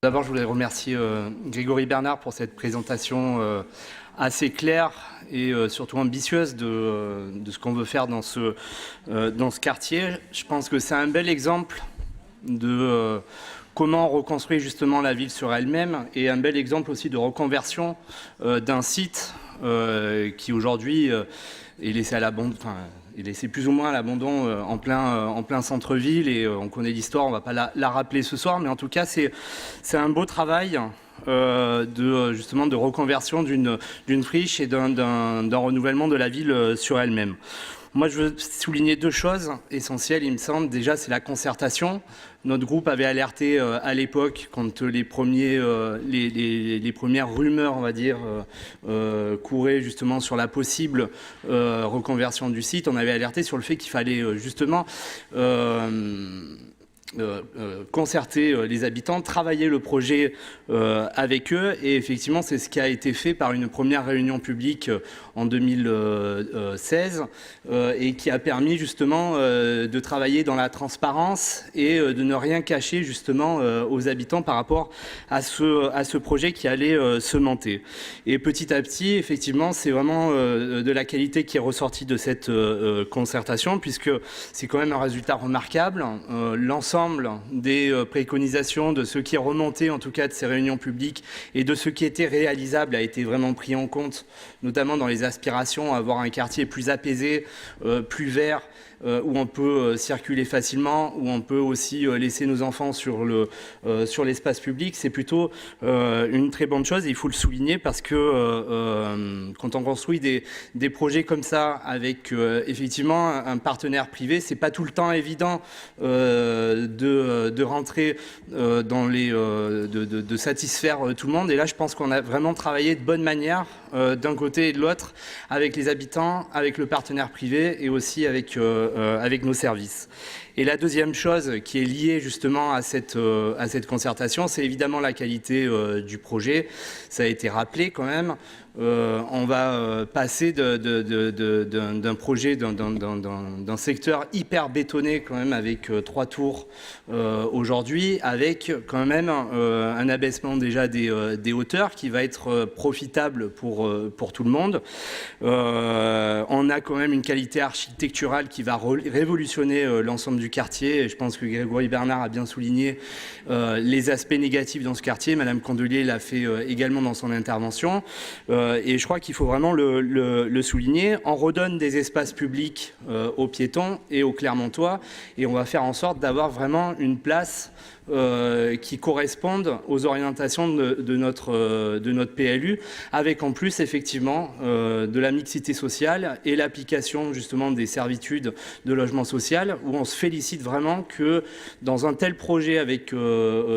D'abord, je voulais remercier Grégory Bernard pour cette présentation assez claire et surtout ambitieuse de ce qu'on veut faire dans ce quartier. Je pense que c'est un bel exemple de comment reconstruire justement la ville sur elle-même et un bel exemple aussi de reconversion d'un site qui aujourd'hui est laissé à l'abandon. Il est laissé plus ou moins à l'abandon en plein centre-ville et on connaît l'histoire, on ne va pas la rappeler ce soir, mais en tout cas c'est un beau travail justement de reconversion d'une friche et d'un renouvellement de la ville sur elle-même. Moi, je veux souligner deux choses essentielles, il me semble. Déjà, c'est la concertation. Notre groupe avait alerté à l'époque, quand les premières rumeurs, on va dire, couraient justement sur la possible reconversion du site. On avait alerté sur le fait qu'il fallait justement concerter les habitants, travailler le projet avec eux, et effectivement c'est ce qui a été fait par une première réunion publique en 2016 et qui a permis justement de travailler dans la transparence et de ne rien cacher justement aux habitants par rapport à ce projet qui allait se monter. Et petit à petit, effectivement, c'est vraiment de la qualité qui est ressortie de cette concertation, puisque c'est quand même un résultat remarquable. L'ensemble des préconisations, de ce qui est remonté en tout cas de ces réunions publiques et de ce qui était réalisable a été vraiment pris en compte, notamment dans les aspirations à avoir un quartier plus apaisé, plus vert, où on peut circuler facilement, où on peut aussi laisser nos enfants sur l'espace public. C'est plutôt une très bonne chose et il faut le souligner parce que quand on construit des projets comme ça avec effectivement un partenaire privé, c'est pas tout le temps évident de rentrer dans de satisfaire tout le monde. Et là, je pense qu'on a vraiment travaillé de bonne manière d'un côté et de l'autre avec les habitants, avec le partenaire privé et aussi avec nos services. Et la deuxième chose qui est liée justement à cette concertation, c'est évidemment la qualité du projet. Ça a été rappelé quand même. On va passer d'un projet, d'un secteur hyper bétonné quand même avec 3 tours aujourd'hui, avec quand même un abaissement déjà des hauteurs qui va être profitable pour tout le monde. On a quand même une qualité architecturale qui va révolutionner l'ensemble du quartier. Et je pense que Grégory Bernard a bien souligné les aspects négatifs dans ce quartier. Madame Candelier l'a fait également dans son intervention. Et je crois qu'il faut vraiment le souligner. On redonne des espaces publics aux piétons et aux Clermontois et on va faire en sorte d'avoir vraiment une place qui correspondent aux orientations de notre PLU, avec en plus effectivement de la mixité sociale et l'application justement des servitudes de logement social, où on se félicite vraiment que dans un tel projet avec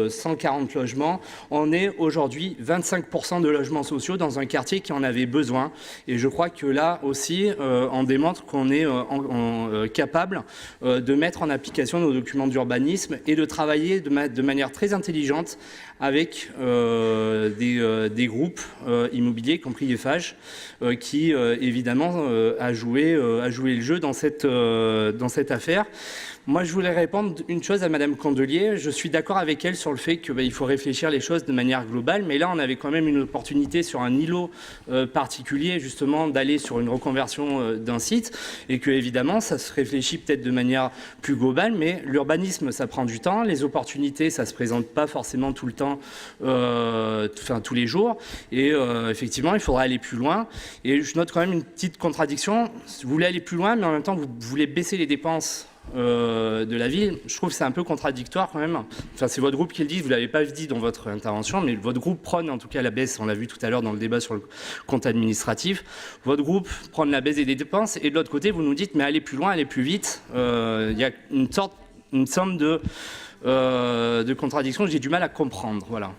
140 logements, on ait aujourd'hui 25% de logements sociaux dans un quartier qui en avait besoin. Et je crois que là aussi, on démontre qu'on est capable de mettre en application nos documents d'urbanisme et de travailler de manière très intelligente avec des groupes immobiliers, y compris Eiffage, qui évidemment a joué le jeu dans cette affaire. Moi, je voulais répondre une chose à Madame Candelier. Je suis d'accord avec elle sur le fait qu'il faut réfléchir les choses de manière globale, mais là, on avait quand même une opportunité sur un îlot particulier, justement, d'aller sur une reconversion d'un site, et que, évidemment, ça se réfléchit peut-être de manière plus globale, mais l'urbanisme, ça prend du temps, les opportunités, ça se présente pas forcément tout le temps, tous les jours, et effectivement, il faudra aller plus loin. Et je note quand même une petite contradiction. Vous voulez aller plus loin, mais en même temps, vous voulez baisser les dépenses de la ville. Je trouve que c'est un peu contradictoire quand même. Enfin, c'est votre groupe qui le dit, vous ne l'avez pas dit dans votre intervention, mais votre groupe prône en tout cas la baisse, on l'a vu tout à l'heure dans le débat sur le compte administratif. Votre groupe prône la baisse des dépenses et de l'autre côté, vous nous dites, mais allez plus loin, allez plus vite. Il y a une somme de contradiction que j'ai du mal à comprendre. Voilà.